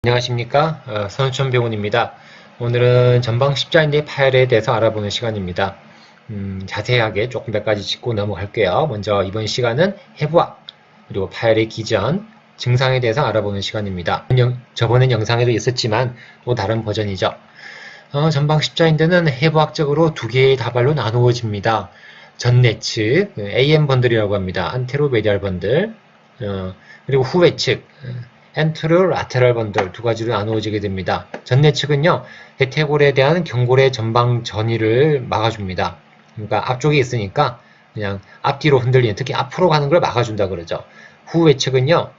안녕하십니까? 선우천 병원입니다. 오늘은 전방 십자인대 파열에 대해서 알아보는 시간입니다. 자세하게 조금 몇 가지 짚고 넘어갈게요. 먼저 이번 시간은 해부학, 그리고 파열의 기전, 증상에 대해서 알아보는 시간입니다. 저번엔 영상에도 있었지만 또 다른 버전이죠. 전방 십자인대는 해부학적으로 두 개의 다발로 나누어집니다. 전내측, AM 번들이라고 합니다. 안테로메디알 번들, 그리고 후외측, 엔트로 라테랄 번들 두 가지로 나누어지게 됩니다. 전내측은요, 대퇴골에 대한 경골의 전방 전이를 막아줍니다. 그러니까 앞쪽에 있으니까 그냥 앞뒤로 흔들리는, 특히 앞으로 가는 걸 막아준다 그러죠. 후외측은요,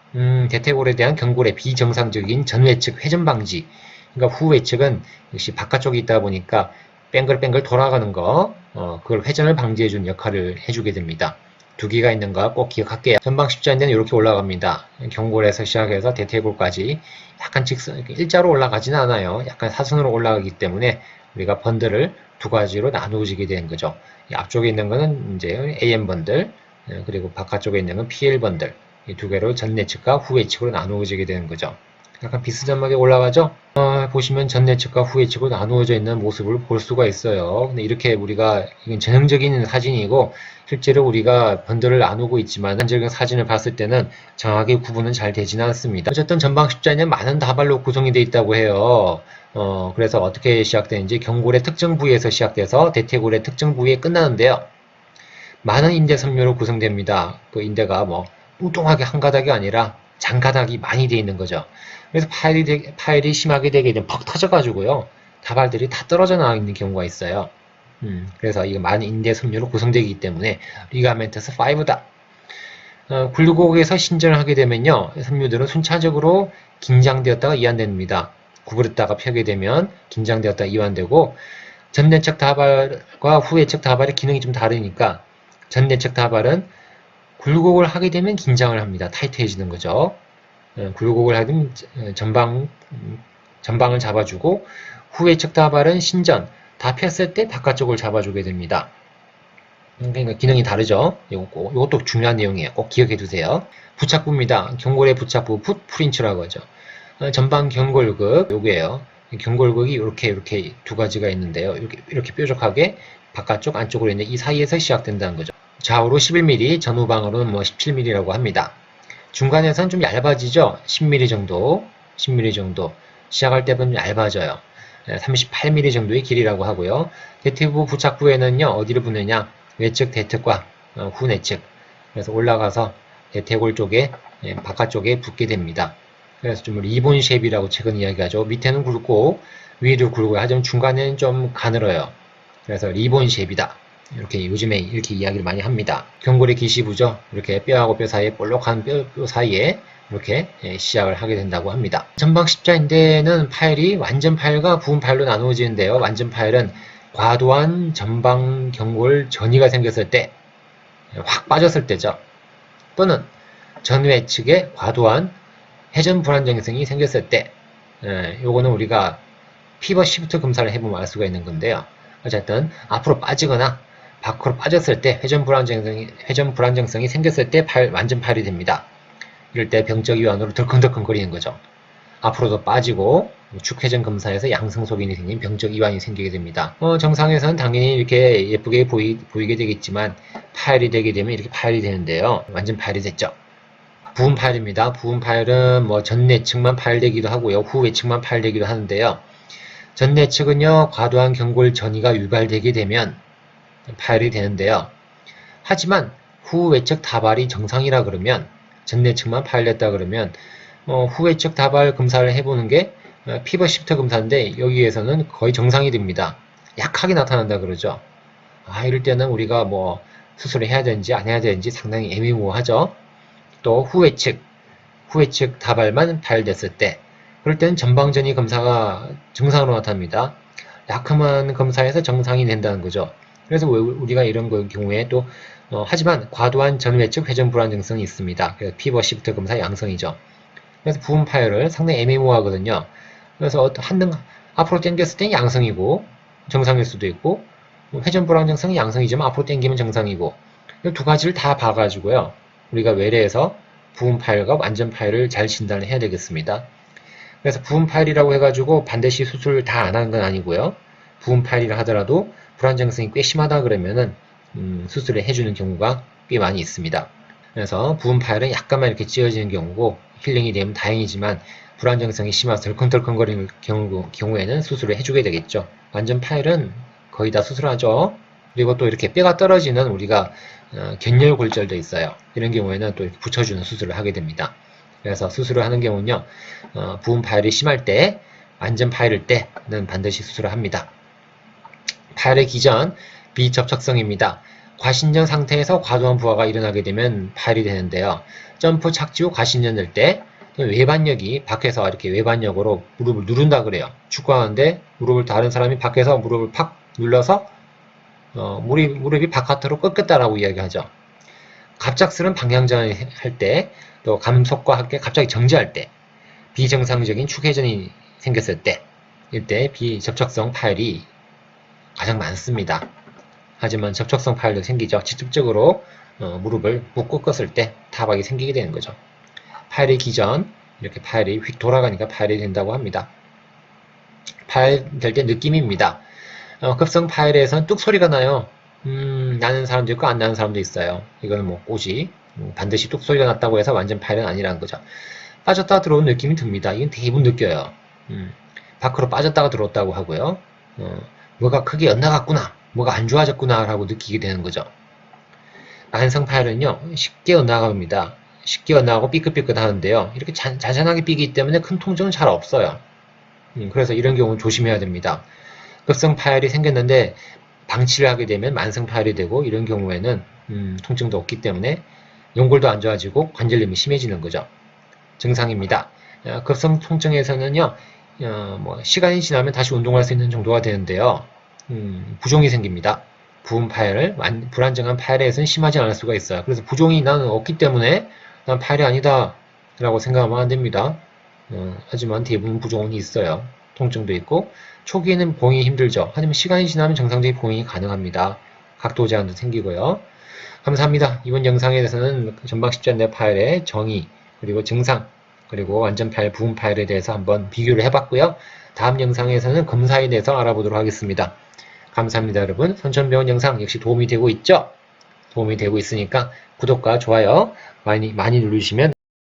대퇴골에 대한 경골의 비정상적인 전외측 회전 방지. 그러니까 후외측은 역시 바깥쪽에 있다 보니까 뺑글뺑글 돌아가는 거, 그걸 회전을 방지해주는 역할을 해주게 됩니다. 두 개가 있는 거 꼭 기억할게요. 전방 십자인대는 이렇게 올라갑니다. 경골에서 시작해서 대퇴골까지 약간 직선, 일자로 올라가지는 않아요. 약간 사선으로 올라가기 때문에 우리가 번들을 두 가지로 나누어지게 되는 거죠. 앞쪽에 있는 거는 이제 AM 번들, 그리고 바깥쪽에 있는 건 PL 번들, 이 두 개로 전내측과 후외측으로 나누어지게 되는 거죠. 약간 비스듬하게 올라가죠? 보시면 전내측과 후외측으로 나누어져 있는 모습을 볼 수가 있어요. 근데 이렇게 우리가, 이건 전형적인 사진이고, 실제로 우리가 번들을 나누고 있지만, 전적인 사진을 봤을 때는 정확하게 구분은 잘 되지는 않습니다. 어쨌든 전방 십자인대는 많은 다발로 구성이 되어 있다고 해요. 그래서 어떻게 시작되는지 경골의 특정 부위에서 시작돼서 대퇴골의 특정 부위에 끝나는데요. 많은 인대 섬유로 구성됩니다. 그 인대가 뭐, 뚱뚱하게 한 가닥이 아니라 장가닥이 많이 되어 있는 거죠. 그래서 파열이 심하게 되게 되면 퍽 터져가지고요. 다발들이 다 떨어져 나와 있는 경우가 있어요. 그래서 이거 많은 인대 섬유로 구성되기 때문에 리가멘터스 5다. 굴곡에서 신전을 하게 되면요. 섬유들은 순차적으로 긴장되었다가 이완됩니다. 구부렸다가 펴게 되면 긴장되었다가 이완되고, 전내측 다발과 후외측 다발의 기능이 좀 다르니까 전내측 다발은 굴곡을 하게 되면 긴장을 합니다. 타이트해지는 거죠. 굴곡을 하면 전방을 잡아주고, 후외측 다발은 신전, 다 폈을 때 바깥쪽을 잡아주게 됩니다. 그러니까 기능이 다르죠. 이것도 중요한 내용이에요. 꼭 기억해 두세요. 부착부입니다. 경골의 부착부, 풋프린츠라고 하죠. 전방 경골극, 요거예요. 경골극이 이렇게 두 가지가 있는데요. 이렇게 뾰족하게 바깥쪽, 안쪽으로 있는 이 사이에서 시작된다는 거죠. 좌우로 11mm, 전후방으로는 뭐 17mm라고 합니다. 중간에서는 좀 얇아지죠. 10mm 정도, 10mm 정도. 시작할 때는 얇아져요. 38mm 정도의 길이라고 하고요. 대퇴부 부착부에는요, 어디를 붙느냐? 외측 대퇴과 후내측. 그래서 올라가서 대퇴골 쪽에, 바깥쪽에 붙게 됩니다. 그래서 좀 리본 쉐입이라고 최근 이야기하죠. 밑에는 굵고, 위도 굵고요. 하지만 중간에는 좀 가늘어요. 그래서 리본 쉐입이다. 이렇게 요즘에 이렇게 이야기를 많이 합니다. 경골의 기시부죠. 이렇게 뼈하고 뼈 사이에 볼록한 뼈 사이에 이렇게 시작을 하게 된다고 합니다. 전방 십자인대는 파열이 완전 파열과 부분 파열로 나누어지는데요. 완전 파열은 과도한 전방 경골 전이가 생겼을 때, 확 빠졌을 때죠. 또는 전외 측에 과도한 회전 불안정성이 생겼을 때, 요거는 우리가 피벗 시프트 검사를 해보면 알 수가 있는 건데요. 어쨌든 앞으로 빠지거나 밖으로 빠졌을 때 회전 불안정성이 생겼을 때 완전 파열이 됩니다. 이럴 때 병적 이완으로 덜컹덜컹 거리는 거죠. 앞으로도 빠지고 축회전 검사에서 양성 소견이 생긴 병적 이완이 생기게 됩니다. 정상에서는 당연히 이렇게 예쁘게 보이게 되겠지만 파열이 되게 되면 이렇게 파열이 되는데요. 완전 파열이 됐죠. 부분 파열입니다. 부분 파열은 뭐 전내측만 파열되기도 하고요. 후외측만 파열되기도 하는데요. 전내측은요, 과도한 경골 전이가 유발되게 되면 파열이 되는데요. 하지만 후외측 다발이 정상이라 그러면, 전내측만 파열됐다 그러면 후외측 다발 검사를 해보는 게 피벗 시프트 검사인데, 여기에서는 거의 정상이 됩니다. 약하게 나타난다 그러죠. 이럴 때는 우리가 뭐 수술을 해야 되는지 안 해야 되는지 상당히 애매모호하죠. 또 후외측 다발만 파열됐을 때, 그럴 때는 전방전이 검사가 정상으로 나타납니다. 약한 검사에서 정상이 된다는 거죠. 그래서 우리가 이런 경우에 또 하지만 과도한 전외측 회전 불안정성이 있습니다. 그래서 피벗 시프트 검사 양성이죠. 그래서 부분 파열을 상당히 애매모호하거든요. 그래서 앞으로 당겼을 땐 양성이고 정상일 수도 있고, 회전 불안정성이 양성이지만 앞으로 당기면 정상이고, 이 두 가지를 다 봐가지고요. 우리가 외래에서 부분 파열과 완전 파열을 잘 진단을 해야 되겠습니다. 그래서 부분 파열이라고 해가지고 반드시 수술 다 안 하는 건 아니고요. 부분 파열이라 하더라도 불안정성이 꽤 심하다 그러면은 수술을 해주는 경우가 꽤 많이 있습니다. 그래서 부분 파열은 약간만 이렇게 찌어지는 경우고 힐링이 되면 다행이지만 불안정성이 심해서 덜컹덜컹거리는 경우에는 수술을 해주게 되겠죠. 완전 파열은 거의 다 수술하죠. 그리고 또 이렇게 뼈가 떨어지는 우리가 견열골절도 있어요. 이런 경우에는 또 이렇게 붙여주는 수술을 하게 됩니다. 그래서 수술을 하는 경우는요, 부분 파열이 심할 때, 완전 파열일 때는 반드시 수술을 합니다. 파열의 기전, 비접촉성입니다. 과신전 상태에서 과도한 부하가 일어나게 되면 파열이 되는데요. 점프 착지 후 과신전 될 때, 외반력이 밖에서 이렇게 외반력으로 무릎을 누른다 그래요. 축구하는데 무릎을 다른 사람이 밖에서 무릎을 팍 눌러서 무릎이 바깥으로 꺾였다라고 이야기하죠. 갑작스런 방향전을 할 때, 또 감속과 함께 갑자기 정지할 때, 비정상적인 축회전이 생겼을 때, 이때 비접촉성 파열이 가장 많습니다. 하지만 접촉성 파열도 생기죠. 직접적으로 무릎을 못 꺾었을 때 타박이 생기게 되는 거죠. 파열의 기전, 이렇게 파열이 휙 돌아가니까 파열이 된다고 합니다. 파열될 때 느낌입니다. 급성 파열에서는 뚝 소리가 나요. 나는 사람도 있고 안 나는 사람도 있어요. 이거는 뭐 오지. 반드시 뚝 소리가 났다고 해서 완전 파열은 아니라는 거죠. 빠졌다가 들어온 느낌이 듭니다. 이건 대부분 느껴요. 밖으로 빠졌다가 들어왔다고 하고요. 뭐가 크게 엇나갔구나. 뭐가 안 좋아졌구나 라고 느끼게 되는 거죠. 만성 파열은요. 쉽게 엇나갑니다. 쉽게 엇나가고 삐끗삐끗 하는데요. 이렇게 잔잔하게 삐기 때문에 큰 통증은 잘 없어요. 그래서 이런 경우는 조심해야 됩니다. 급성 파열이 생겼는데 방치를 하게 되면 만성 파열이 되고 이런 경우에는 통증도 없기 때문에 연골도 안 좋아지고 관절염이 심해지는 거죠. 증상입니다. 급성 통증에서는요. 시간이 지나면 다시 운동할 수 있는 정도가 되는데요. 부종이 생깁니다. 부분 파열, 불안정한 파열에서는 심하지 않을 수가 있어요. 그래서 부종이 나는 없기 때문에 난 파열이 아니다 라고 생각하면 안 됩니다. 하지만 대부분 부종은 있어요. 통증도 있고 초기에는 봉이 힘들죠. 하지만 시간이 지나면 정상적인 봉이 가능합니다. 각도 제한도 생기고요. 감사합니다. 이번 영상에 대해서는 전방 십자인대 파열의 정의, 그리고 증상, 그리고 완전 파열, 부분 파열에 대해서 한번 비교를 해봤고요. 다음 영상에서는 검사에 대해서 알아보도록 하겠습니다. 감사합니다, 여러분. 선천병원 영상 역시 도움이 되고 있죠? 도움이 되고 있으니까 구독과 좋아요 많이 누르시면